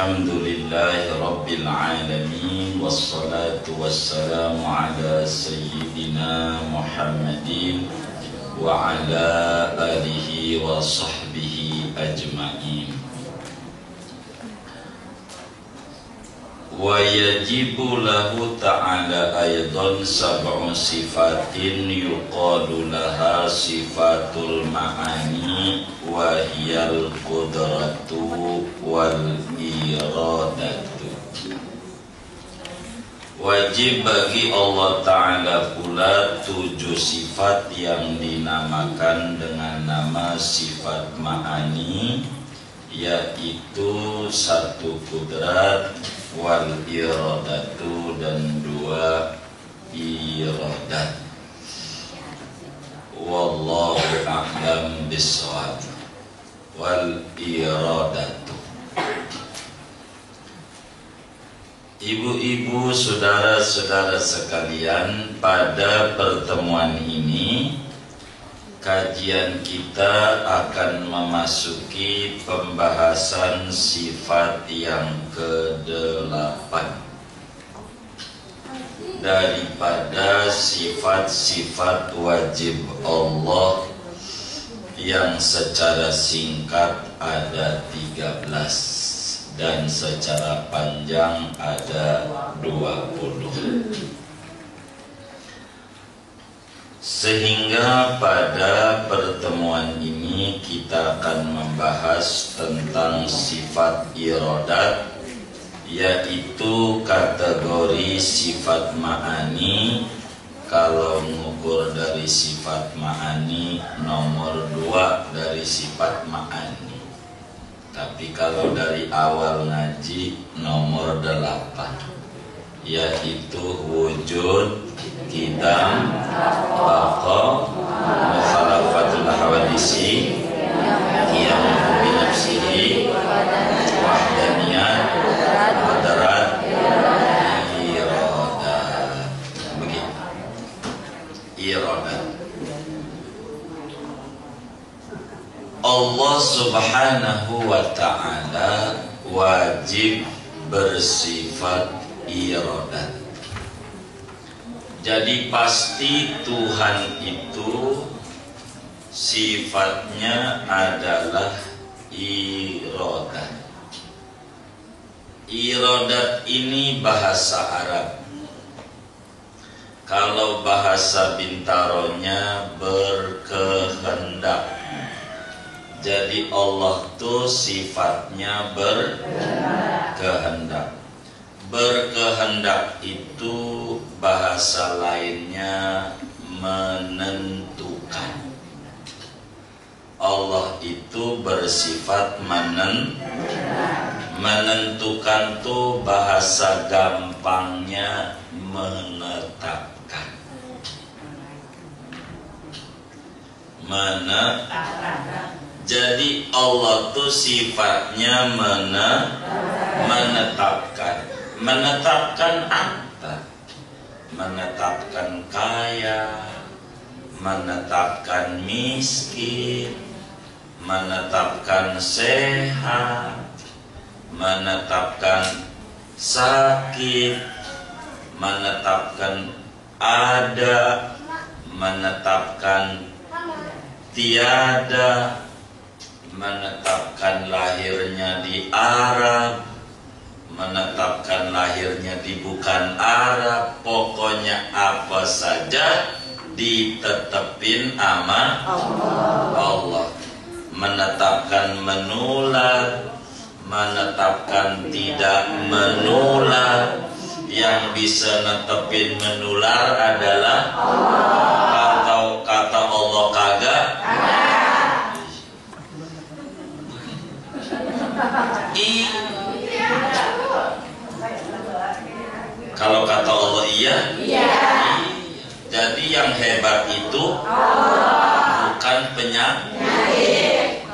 Alhamdulillahi Rabbil Alamin. Wassalatu wassalamu ala Sayyidina Muhammadin wa ala alihi wa sahbihi ajma'in. Wa yajibu lahu ta'ala aydan sab'u sifatin yuqalu laha sifatul ma'ani wa hiyal qudratu wal iradatu. Wajib bagi Allah Ta'ala pula 7 sifat yang dinamakan dengan nama sifat ma'ani, yaitu 1 kudrat, wal iradatu, dan 2 iradat. Wallahu a'lam bishawab. Wal iradatu. Ibu-ibu, saudara-saudara sekalian, pada pertemuan ini kajian kita akan memasuki pembahasan sifat yang ke-8 daripada sifat-sifat wajib Allah yang secara singkat ada 13 dan secara panjang ada 20. Sehingga pada pertemuan ini kita akan membahas tentang sifat iradat, yaitu kategori sifat ma'ani. Kalau mengukur dari sifat ma'ani, nomor 2 dari sifat ma'ani. Tapi kalau dari awal ngaji, nomor 8, yaitu wujud, qidam, baqa, mukhalafatul hawadisi, qiyam bi nafsihi, wahdaniyat, qadarat, iradat. Begitu. Iradat. Allah Subhanahu wa ta'ala wajib bersifat iradat. Jadi pasti Tuhan itu sifatnya adalah iradat. Iradat ini bahasa Arab. Kalau bahasa Bintaronya berkehendak. Jadi Allah tuh sifatnya berkehendak. Berkehendak itu bahasa lainnya menentukan. Allah itu bersifat menentukan tuh bahasa gampangnya menetapkan. Jadi Allah tuh sifatnya menetapkan. Menetapkan apa? Menetapkan kaya, menetapkan miskin, menetapkan sehat, menetapkan sakit, menetapkan ada, menetapkan tiada, menetapkan lahirnya di Arab, menetapkan lahirnya di bukan Arab. Pokoknya apa saja ditetepin sama Allah. Menetapkan menular, menetapkan tidak menular. Yang bisa netepin menular adalah Allah. Kata Allah kagak. Kalau kata Allah iya. Jadi yang hebat itu bukan penyakit.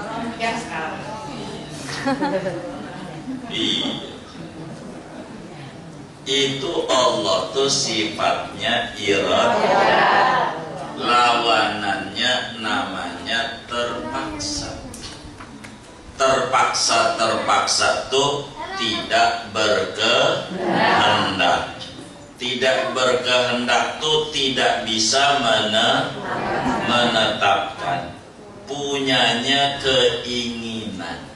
Itu Allah tuh sifatnya iradat. Lawanannya namanya terpaksa. Terpaksa tuh tidak berkehendak. Tidak berkehendak tuh tidak bisa menetapkan. Punyanya keinginan.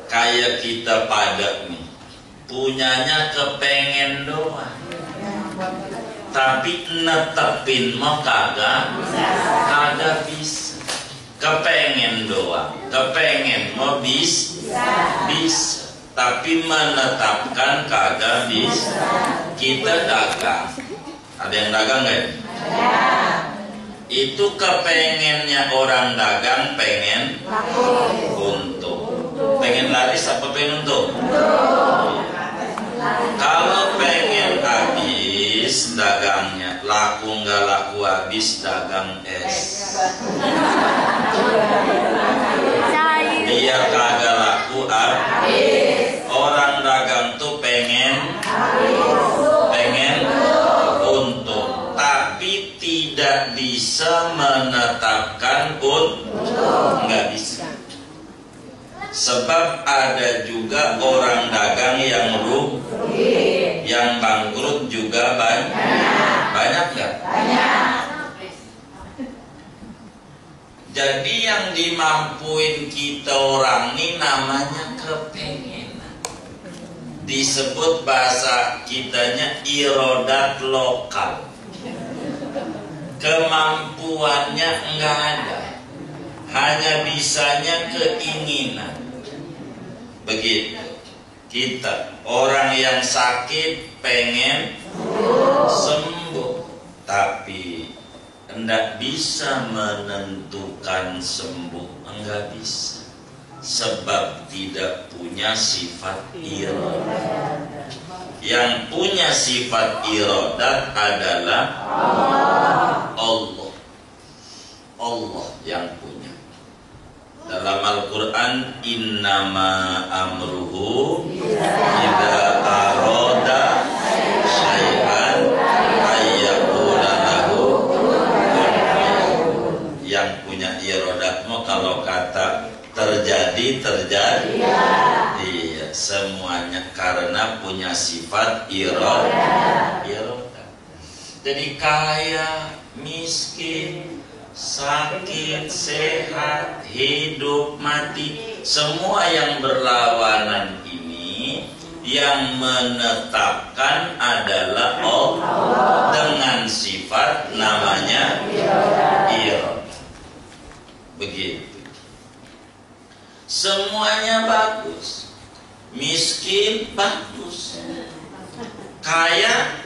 Kayak kita pada nih, punyanya kepengen doang, tapi netepin mah kagak bisa. Kepengen doang, kepengen mau bisa, tapi menetapkan kagak bisa. Kita dagang, ada yang dagang nggak? Itu kepengennya orang dagang pengen untung. Pengen laris apa pengen untung? Kalau pengen habis dagangnya, laku nggak laku habis dagang es. Biar kagak laku habis. Orang dagang tuh pengen untung, tapi tidak bisa menetapkan untung, nggak bisa. Sebab ada juga orang dagang yang rugi, yang bangkrut juga banyak nggak? Banyak. Jadi yang dimampuin kita orang ini namanya kepengenan. Disebut bahasa kitanya irodat lokal. Kemampuannya enggak ada, hanya bisanya keinginan. Begitu kita, orang yang sakit pengen sembuh, tapi enggak bisa menentukan sembuh, enggak bisa, sebab tidak punya sifat iradat. Yang punya sifat iradat adalah Allah. Allah yang punya. Dalam Al-Quran, innama amruhu idza arada syai'an ayyaqula lahu kun fayakun. Yang punya iradatmu kalau kata terjadi. Iya, semuanya karena punya sifat iradat. Jadi kaya, miskin, sakit, sehat, hidup, mati, semua yang berlawanan ini yang menetapkan adalah Allah dengan sifat namanya iradah. Begitu. Semuanya bagus. Miskin bagus, kaya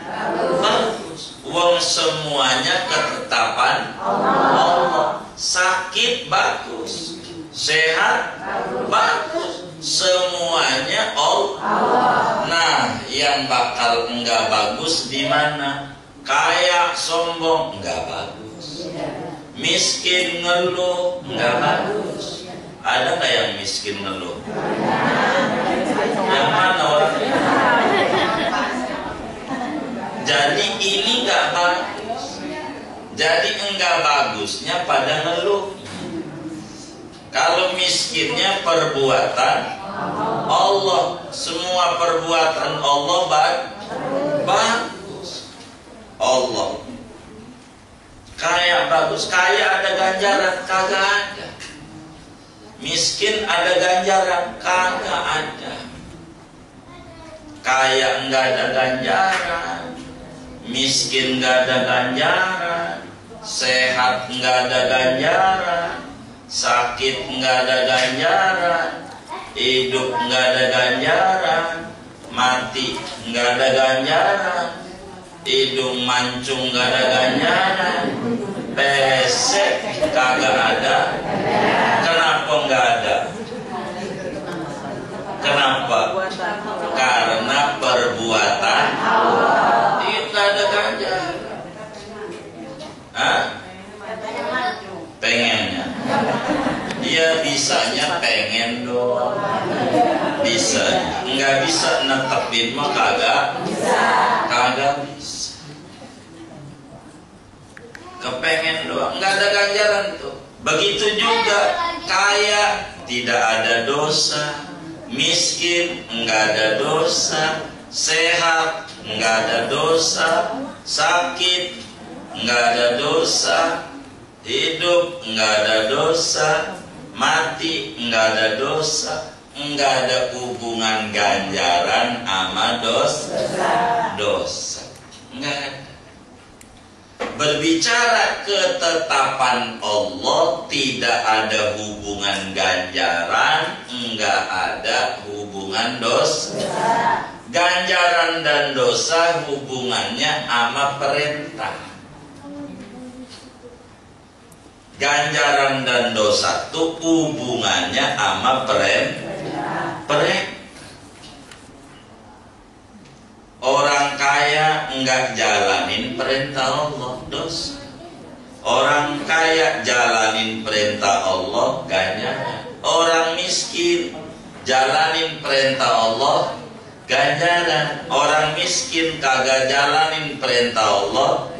bagus. Wong semuanya ketetapan Allah. Sakit bagus, sehat bagus, semuanya Allah. Nah, yang bakal enggak bagus di mana? Kaya sombong enggak bagus, miskin ngeluh enggak bagus. Ada nggak yang miskin ngeluh? Yang mana orangnya? Jadi ini nggak bagus. Jadi enggak bagusnya pada ngeluh. Kalau miskinnya perbuatan Allah, semua perbuatan Allah bagus. Allah kaya bagus, kaya ada ganjaran kagak ada. Miskin ada ganjaran kagak ada. Kaya enggak ada ganjaran, miskin enggak ada ganjaran, sehat enggak ada ganjaran, sakit enggak ada ganjaran, hidup enggak ada ganjaran, mati enggak ada ganjaran, hidung mancung enggak ada ganjaran, pesek kagak ada. Kenapa enggak ada? Kenapa? Karena perbuatan itu ada ganjaran. Pengennya dia bisanya pengen doang, bisa nggak bisa netepin mah kagak bisa. Kepengen doang, nggak ada ganjaran tuh. Begitu juga kaya tidak ada dosa, miskin enggak ada dosa, sehat enggak ada dosa, sakit enggak ada dosa, hidup enggak ada dosa, mati enggak ada dosa, enggak ada hubungan ganjaran sama dosa. Enggak ada. Berbicara ketetapan Allah, tidak ada hubungan ganjaran, enggak ada hubungan dosa. Ganjaran dan dosa hubungannya sama perintah. Ganjaran dan dosa itu hubungannya sama perintah. Orang kaya enggak jalanin perintah Allah, dosa. Orang kaya jalanin perintah Allah, ganjaran. Orang miskin jalanin perintah Allah, ganjaran. Orang miskin kagak jalanin perintah Allah,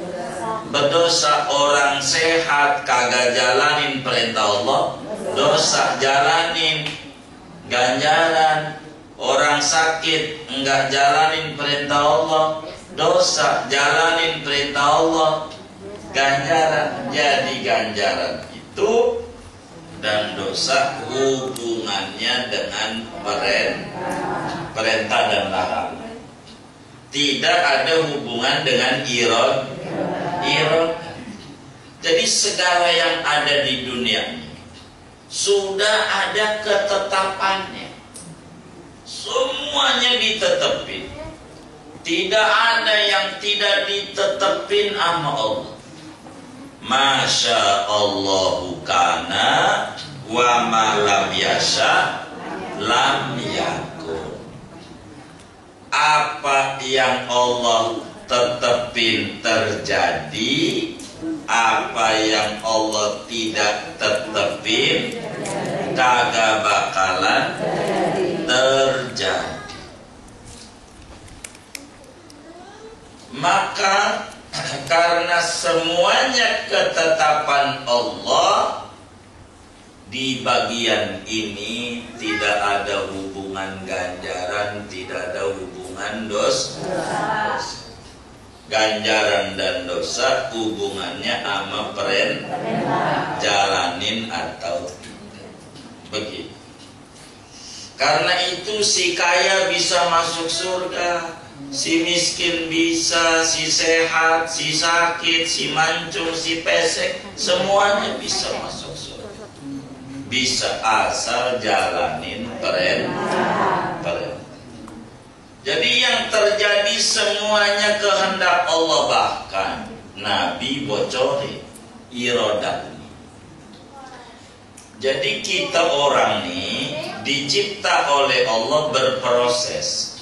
berdosa. Orang sehat kagak jalanin perintah Allah, dosa. Jalanin, ganjaran. Orang sakit enggak jalanin perintah Allah, dosa. Jalanin perintah Allah, ganjaran. Jadi ganjaran itu dan dosa hubungannya dengan perintah dan larangan. Tidak ada hubungan dengan irad. Jadi segala yang ada di dunia ini sudah ada ketetapannya. Semuanya ditetepin. Tidak ada yang tidak ditetepin sama Allah. Masya Allahu kana wa ma lam yasha lam yakun. Apa yang Allah tetepin terjadi, apa yang Allah tidak tetepin kagak bakalan terjadi. Maka karena semuanya ketetapan Allah, di bagian ini tidak ada hubungan ganjaran, tidak ada hubungan dosa. Ganjaran dan dosa hubungannya sama perintah, jalanin atau tidak. Begitu. Karena itu si kaya bisa masuk surga, si miskin bisa, si sehat, si sakit, si mancung, si pesek, semuanya bisa masuk surga. Bisa asal jalanin perintah. Jadi yang terjadi semuanya kehendak Allah, bahkan Nabi bocorin irodah. Jadi kita orang nih dicipta oleh Allah berproses.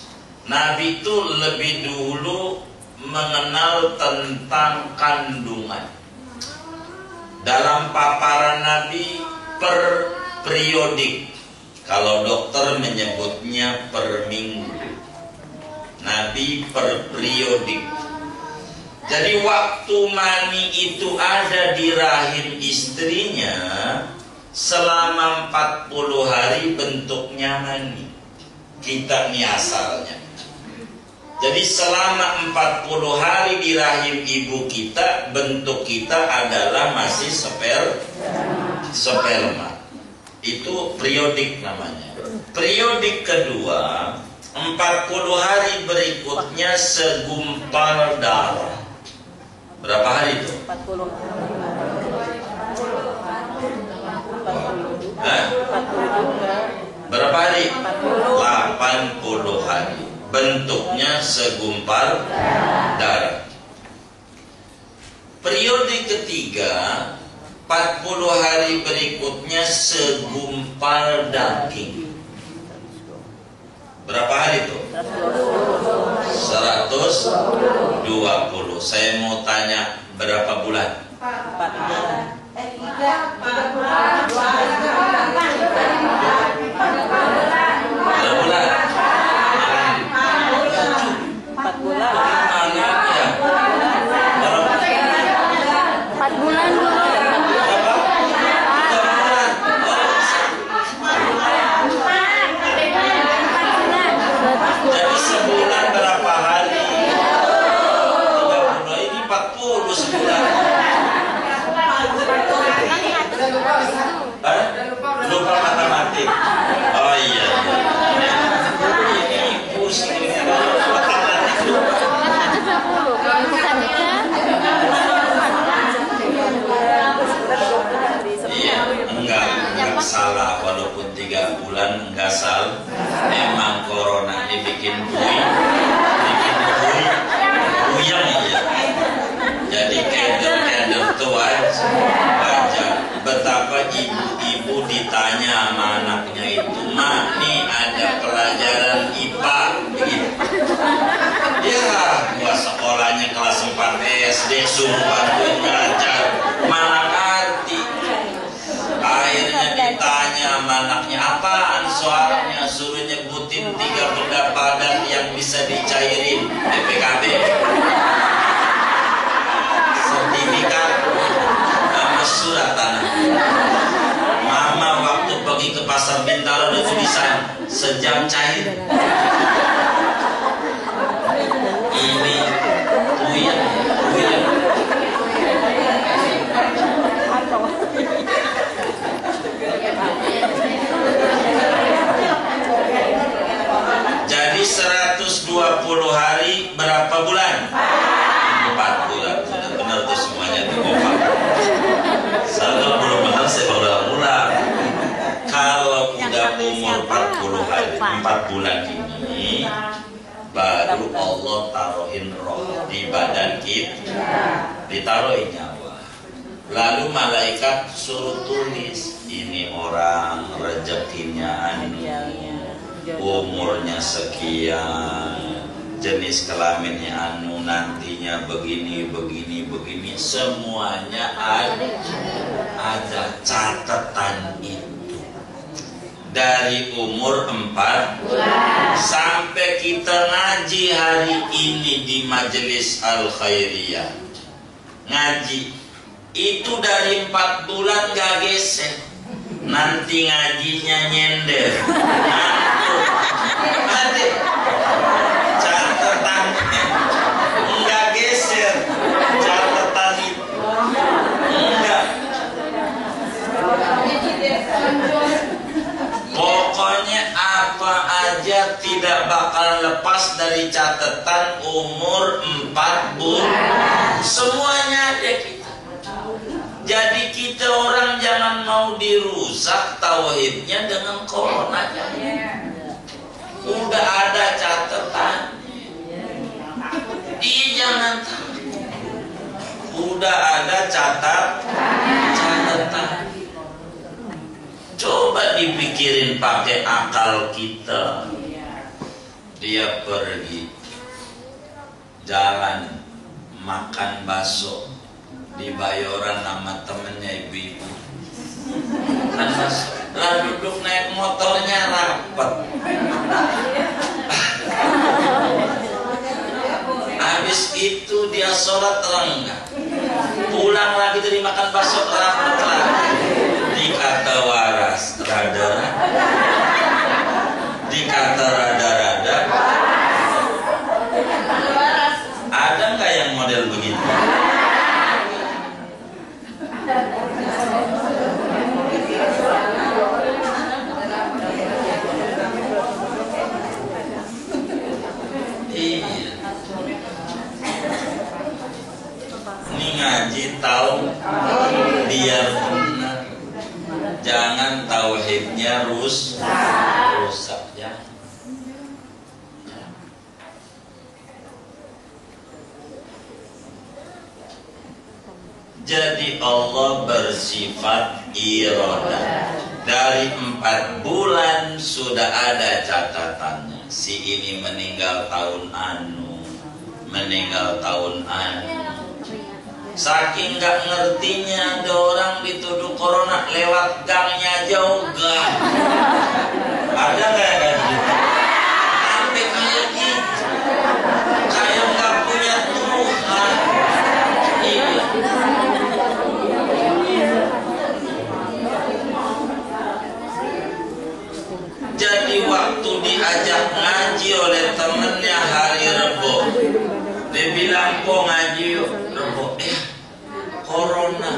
Nabi itu lebih dulu mengenal tentang kandungan. Dalam paparan Nabi per periodik. Kalau dokter menyebutnya per minggu. Nabi per periodik. Jadi waktu mani itu ada di rahim istrinya, selama 40 hari bentuknya mani. Kita nih asalnya. Jadi selama 40 hari di rahim ibu kita, bentuk kita adalah masih sperma. Itu periodik namanya. Periodik kedua, 40 hari berikutnya segumpal darah. Berapa hari itu? 40. Berapa hari? 80 hari. Bentuknya segumpal darah. Periode ketiga, 40 hari berikutnya segumpal daging. Berapa hari itu? 120. Saya mau tanya, berapa bulan? 4 bulan. 4 bulan. Anaknya 4 bulan dulu. berapa? 3 bulan. SD sumpah gue ngajar mana ngerti. Akhirnya ditanya sama anaknya, apaan soalnya, suruh nyebutin 3 benda padat yang bisa dicairin. BPKB, sertifikat, sama surat tanah. Mama waktu pergi ke pasar Bintaro ada tulisan sejam cair. Ini puyeng. Jadi 120 hari berapa bulan? 4 bulan. Sudah benar tuh semuanya tuh kompak. Kalau belum benar saya ulang-ulang. Kalau udah umur 40 hari, 4 bulan ini baru Allah taruhin roh di badan kita, ditaruhin nyawa. Lalu malaikat suruh tulis, ini orang rezekinya anu, umurnya sekian, jenis kelaminnya anu, nantinya begini, semuanya ada catatan itu. Dari umur 4 sampai kita ngaji hari ini di majelis Al-Khairiyah, ngaji itu dari 4 bulan gak gesek. Nanti ngajinya nyender, ngantuk, ada catatannya nggak geser, catatan itu enggak. Pokoknya apa aja tidak bakal lepas dari catatan umur 4 bulan. Semuanya ada kita. Jadi kita orang jangan mau dirusak tauhidnya dengan corona. Udah ada catatan. Jangan takut. Udah ada catatan. Coba dipikirin pakai akal kita. Dia pergi jalan makan bakso di Bayoran sama temennya ibu-ibu. Lah duduk naik motornya rapet. Habis itu dia sholat renggang. Pulang lagi dari makan bakso rapet lagi. Dikata waras rada-rada, dikata rada-rada. Ada nggak yang model begitu? Iya. Ini ngaji tahu biar benar. Jangan tauhidnya rusak ya. Jadi Allah bersifat iradah. Dari 4 bulan sudah ada catatannya. Si ini meninggal tahun anu, meninggal tahun anu. Saking gak ngertinya ada orang dituduh corona lewat gangnya jauh gak. Ada gak yang kayak gitu? Sampai kayak gitu, kayak gak punya Tuhan. Iya. Jadi waktu diajak ngaji oleh temennya hari Rebo, dia bilang kok ngaji yuk. Rebo, corona.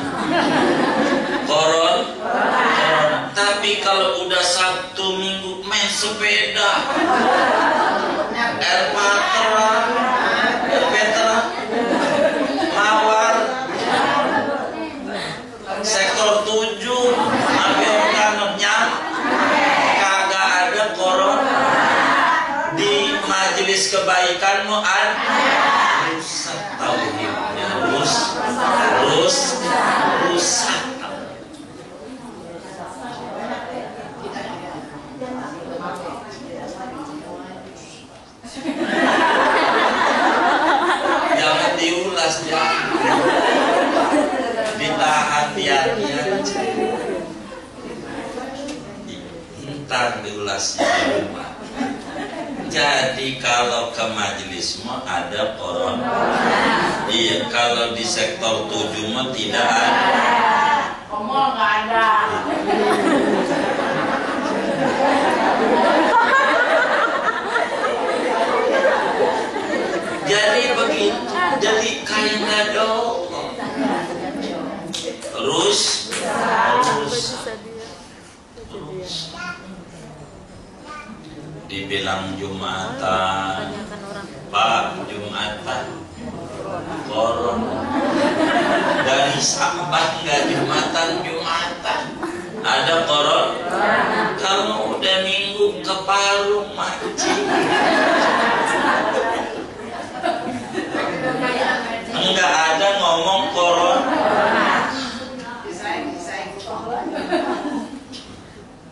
Tapi kalau udah Sabtu Minggu main sepeda, air patra, mawar, sektor 7, ambil kanutnya, kagak ada corona. Di majelis kebaikanmu ada, rusak tauhidnya, rusak. Jangan diulas ya. Ditahan dianya. Ntar diulasnya di rumah. Jadi kalau ke majelis mah ada corona. Iya, kalau di sektor 7 mah tidak ada. Ngomong nggak ada. Jadi begitu, jadi kayak nggak dong. Terus. Dibilang Jumatan, Pak, Jumatan, corona. Dari Sabang nggak Jumatan, ada corona. Kamu udah minggu ke Parung mancing. Enggak ada ngomong corona.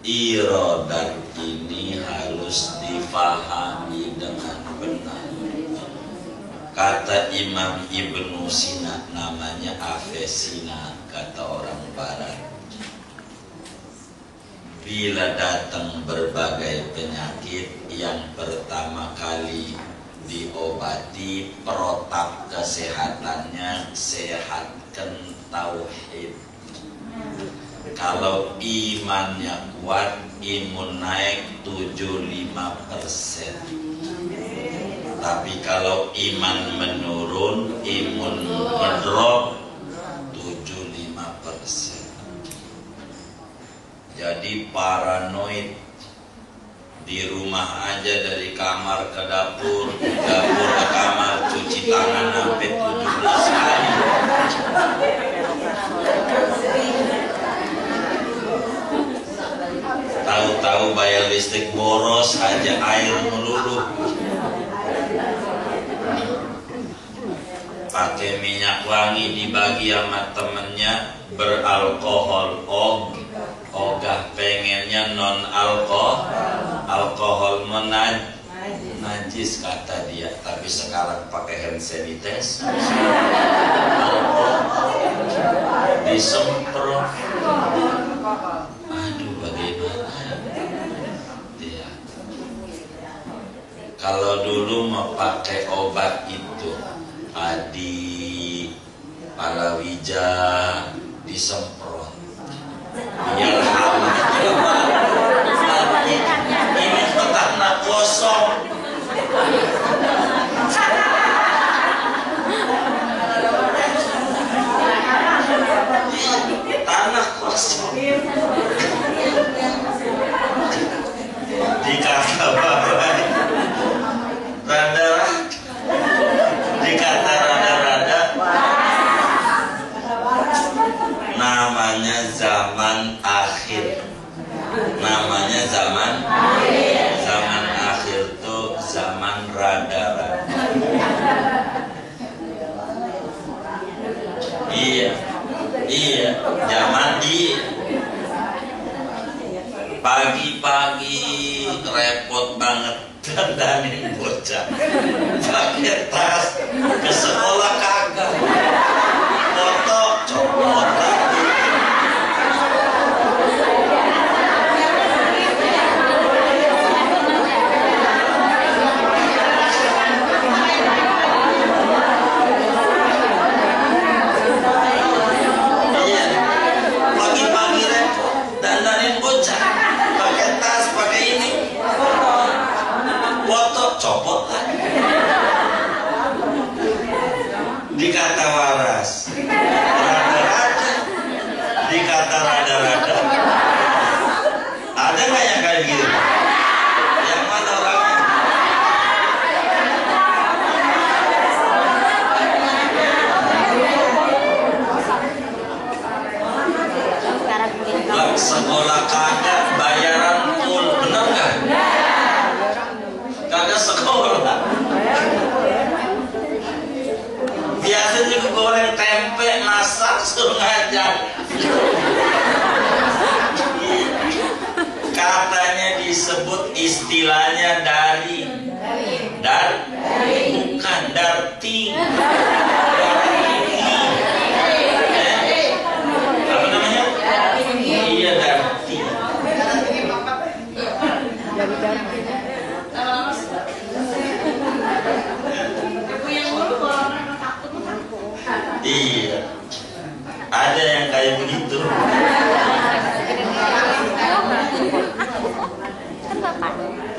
Irodat ini harus difahami dengan benar. Kata Imam Ibnu Sina, namanya Avesina, kata orang Barat. Bila datang berbagai penyakit, yang pertama kali diobati protap kesehatannya, sehatkan tauhid. Kalau imannya kuat, imun naik 75%. Tapi kalau iman menurun, imun ngedrop 75%. Jadi paranoid. Di rumah aja dari kamar ke dapur, dapur ke kamar, cuci tangan sampai 17 kali. Tahu-tahu bayar listrik boros aja, air meluluh. Pakai minyak wangi dibagi sama temennya beralkohol, ogah pengennya non alkohol najis kata dia. Tapi sekarang pakai hand sanitizer, disemprot. Aduh, bagaimana ya? Kalau dulu mau pakai obat itu adi palawija disemprot biar hangat. Ini tanah kosong. Tanah kosong. Dikata rada-rada, namanya zaman akhir. Namanya zaman akhir tuh zaman rada-rada. Iya, zaman pagi-pagi repot banget dandanin bocah, pakai tas ke sekolah kagak, foto copot lagi. Iya, pagi-pagi repot dandanin bocah, pakai tas, pakai ini, foto copot lagi. Dikata waras, rada-rada. Dikata rada-rada. Ada nggak yang kayak gitu? Yang mana orangnya? Lah, sekolah kagak, bayaran full, bener nggak? Kagak sekolah. Biasanya juga goreng tempe, masak, suruh ngajar. Katanya disebut istilahnya dari bukan darting. Iya. Ada yang kayak begitu.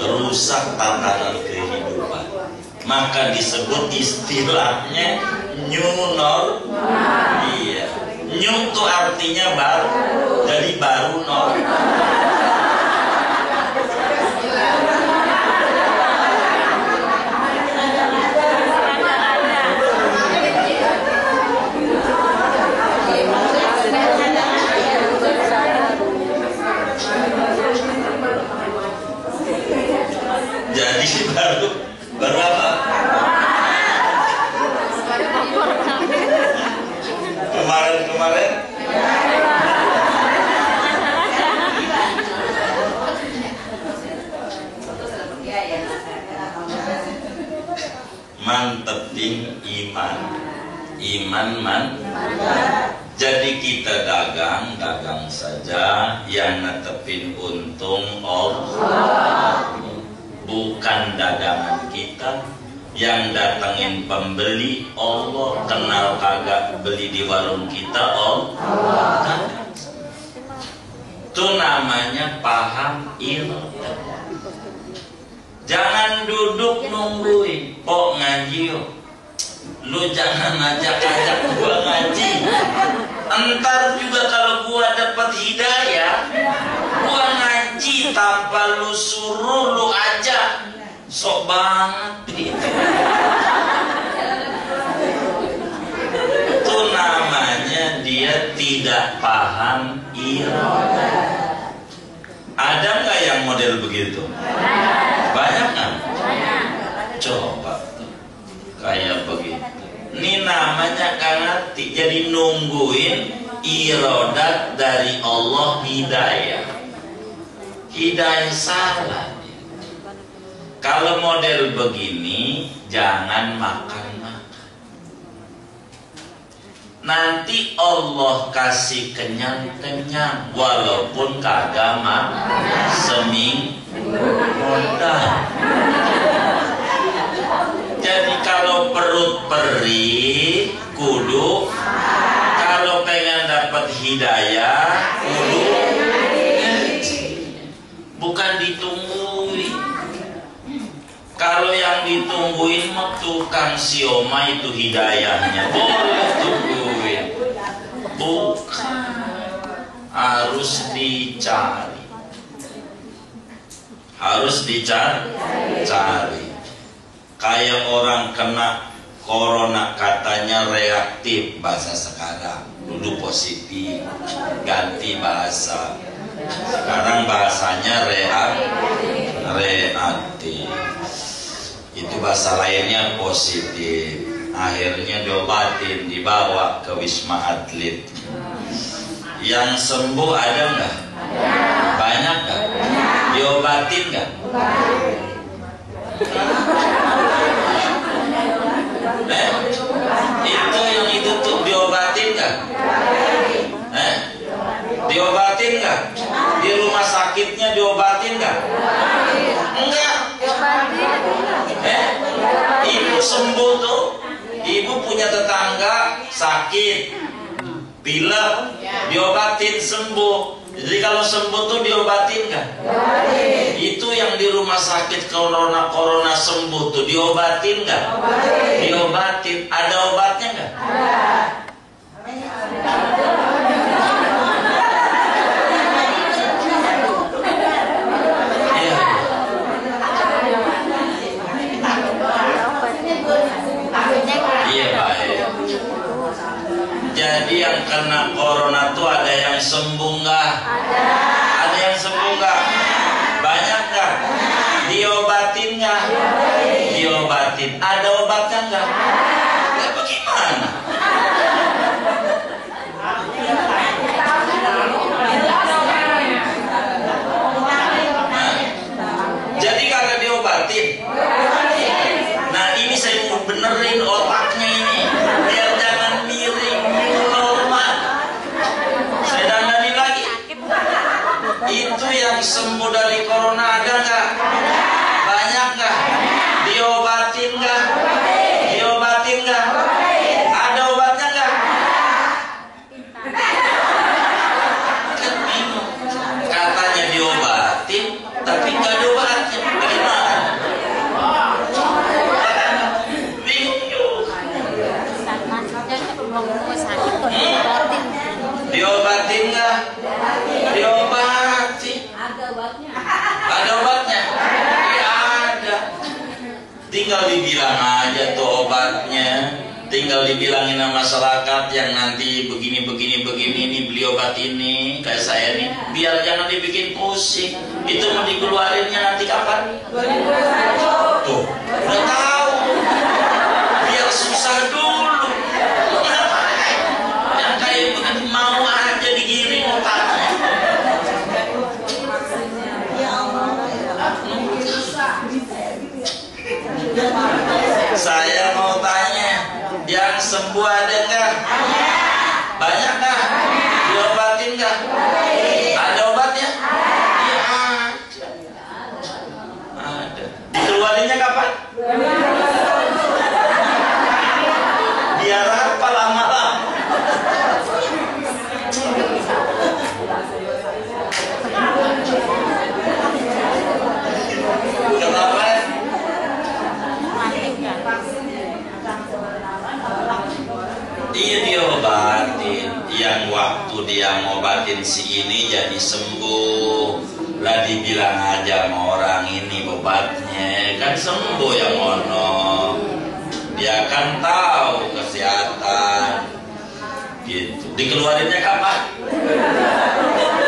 Rusak tatanan kehidupan. Maka disebut istilahnya new normal. Iya. New itu artinya baru. Jadi baru normal. Jadi baru apa? Kemarin mantepin iman jadi kita dagang saja yang netepin untung Allah, bukan dagangan kita. Yang datangin pembeli Allah, kenal kagak beli di warung kita Allah. Itu namanya paham ilmu. Jangan duduk nungguin kok ngaji yuk. Lu jangan ajak gua ngaji. Entar juga kalau gua dapat hidayah, gua ngaji tanpa lu suruh, lu ajak. Sok banget gitu. Itu namanya dia tidak paham ilmu. Ada nggak yang model begitu? Banyak kan? Coba tuh kayak begitu. Ini namanya karena jadi nungguin irodat dari Allah hidayah. Hidayah salah. Kalau model begini jangan makan. Nanti Allah kasih kenyang-kenyang walaupun kagak makan seminggu. Jadi kalau perut perih kudu, kalau pengen dapat hidayah kudu, bukan ditungguin. Kalau yang ditungguin mah tukang siomay itu hidayahnya boleh tungguin, bukan, harus dicari, cari. Kayak orang kena corona katanya reaktif, bahasa sekarang dulu positif, ganti bahasa. Sekarang bahasanya reaktif. Itu bahasa lainnya positif. Akhirnya diobatin, dibawa ke Wisma Atlet. Yang sembuh ada nggak? Banyak nggak? Diobatin nggak? Itu yang itu tuh diobatin nggak? Diobatin nggak? Di rumah sakitnya diobatin nggak? Enggak. Ibu sembuh tuh, ibu punya tetangga sakit, pilek, diobatin sembuh. Jadi kalau sembuh tuh diobatin nggak? Itu yang di rumah sakit corona sembuh tuh diobatin nggak? Diobatin. Ada obatnya nggak? Iya baik. Jadi yang kena corona tuh ada yang sembuh nggak? Ada yang sembuh nggak? Banyak nggak? Diobatin nggak? Diobatin. Ada obatnya nggak? Ya bagaimana? Jadi kagak diobatin. Nah ini saya mau benerin otaknya ini biar jangan miring, normal. Saya dandanin lagi. Ngomong sakit kok diobatin. Diobatin nggak? Diobati. Ada obatnya. Ada obatnya? Iya ada. Tinggal dibilang aja tuh obatnya. Tinggal dibilangin sama masyarakat yang nanti begini ini beli obat ini kayak saya nih, biar jangan dibikin pusing. Itu mau dikeluarinnya nanti kapan? Tuh, udah tahu. Biar susah dulu. Yang kayak begitu mau aja digiring otaknya. Saya mau tanya, yang sembuh ada nggak? Banyak nggak? Diobatin nggak? Ada obatnya? Iya ada. Dikeluarinnya kapan? Biar apa lama-lama? Kenapa? Dia diobatin, yang waktu dia ngobatin si ini jadi sembuh. Lah dibilang aja sama orang ini obatnya kan sembuh yang ono. Dia kan tahu kesehatan. Gitu. Dikeluarinnya kapan?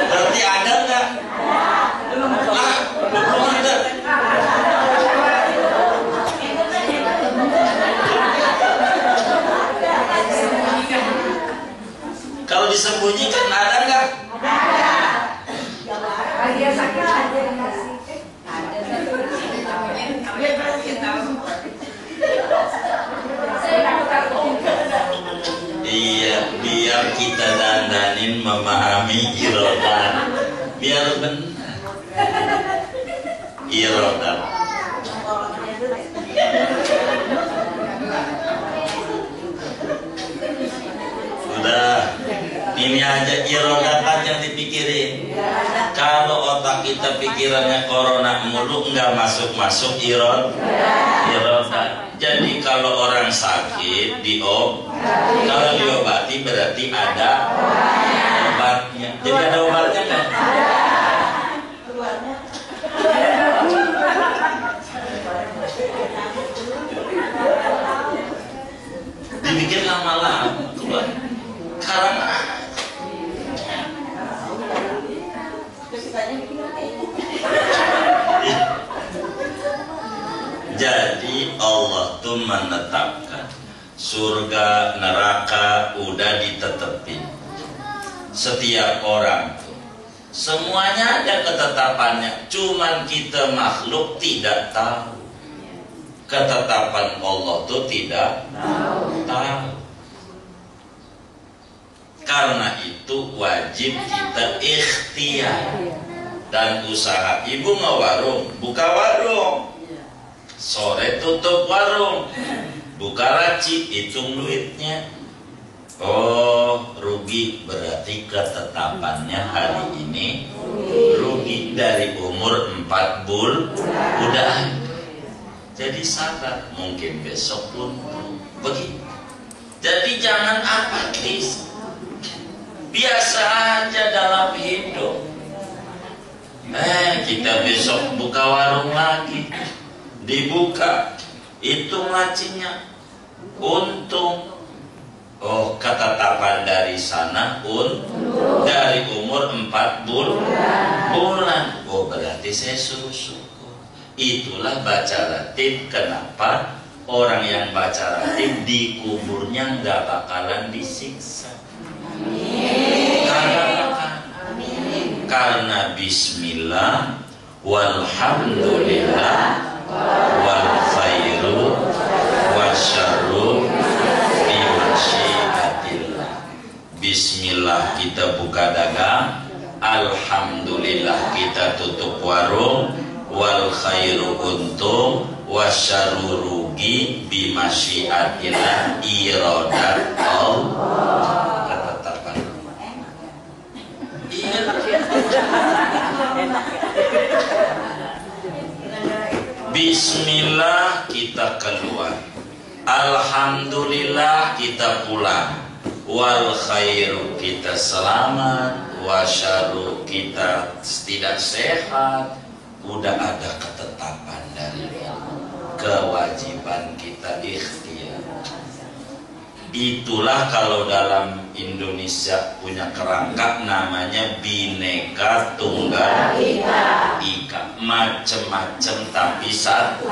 Berarti ada nggak? Ah, belum ada. Kalau disembunyikan ada nggak? Dia sakit aja kasih. Iya, biar kita dandanin memahami irodan, biar benar. Irodan. Udah, ini aja irodan yang dipikirin. Kalau otak kita pikirannya corona mulu, nggak masuk irodan. Jadi kalau orang sakit kalau diobati berarti ada obatnya. Jadi ada obatnya nggak? Dibikin lama-lama keluar. Karena jadi Allah tuh menetapkan surga neraka udah ditetepin. Setiap orang tuh semuanya ada ketetapannya. Cuman kita makhluk tidak tahu. Ketetapan Allah tuh tidak tahu. Karena itu wajib kita ikhtiar. Dan usaha ibu ngewarung, buka warung. Sore tutup warung, buka laci, hitung duitnya. Oh, rugi, berarti ketetapannya hari ini rugi. Dari umur 4 bulan udah. Jadi sabar, mungkin besok pun begitu. Jadi jangan apatis. Biasa aja dalam hidup. Kita besok buka warung lagi. Dibuka, hitung lacinya, untung. Oh, ketetapan dari sana dari umur 4 bulan. Oh, berarti saya suruh syukur. Itulah baca ratib. Kenapa orang yang baca ratib di kuburnya nggak bakalan disiksa? Karena bismillah, walhamdulillah, wal khairu wasyarru bimasyiatillah. Bismillah kita buka dagang, alhamdulillah kita tutup warung, wal khairu untung, wasyarru rugi bimasyiatillah iradat Allah. Ketetapan. Bismillah kita keluar, alhamdulillah kita pulang. wal khairu kita selamat, wasyarru kita tidak sehat. Udah ada ketetapan dari Allah, kewajiban kita ikhtiar. Itulah kalau dalam Indonesia punya kerangka namanya Bhinneka Tunggal Ika, macem-macem tapi satu.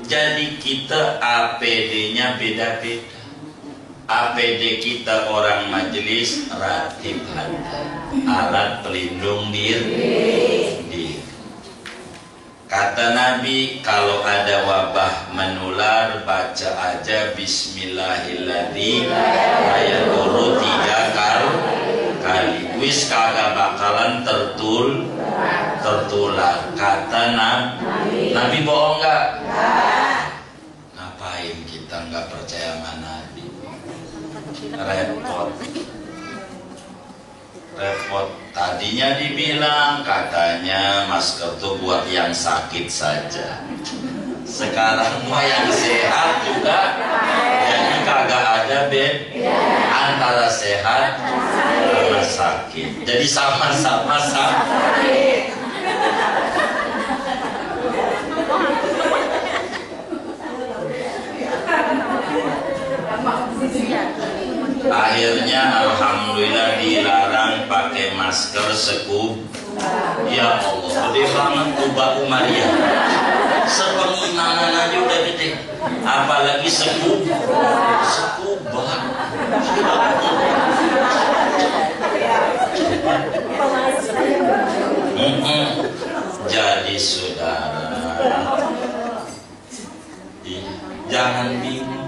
Jadi kita APD-nya beda-beda. APD kita orang majelis ratib alat pelindung diri. Kata Nabi, kalau ada wabah menular, baca aja Bismillahirrahmanirrahim ayat 3 kali. Wis kagak bakalan tertular. Kata Nabi. Nabi bohong nggak? Ngapain kita nggak percaya sama Nabi? Repot. Tadinya dibilang katanya masker itu buat yang sakit saja. Sekarang mau yang sehat juga. Jadi kagak ada antara sehat sama sakit. Jadi sama-sama sakit. Akhirnya alhamdulillah dilarang pakai masker sekub. Ya Allah, gede banget kubah Umayyah. Sepengimanan aja udah gede, apalagi sekubah. Jadi saudara, jangan bingung.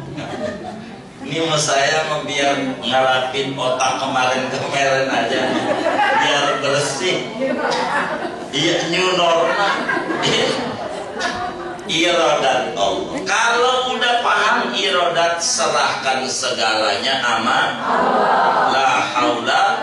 Ini mau saya biar ngarapin otak kemarin aja, biar bersih. Iya, new normal. Irodat Allah. Kalau udah paham irodat, serahkan segalanya sama Allah. La haula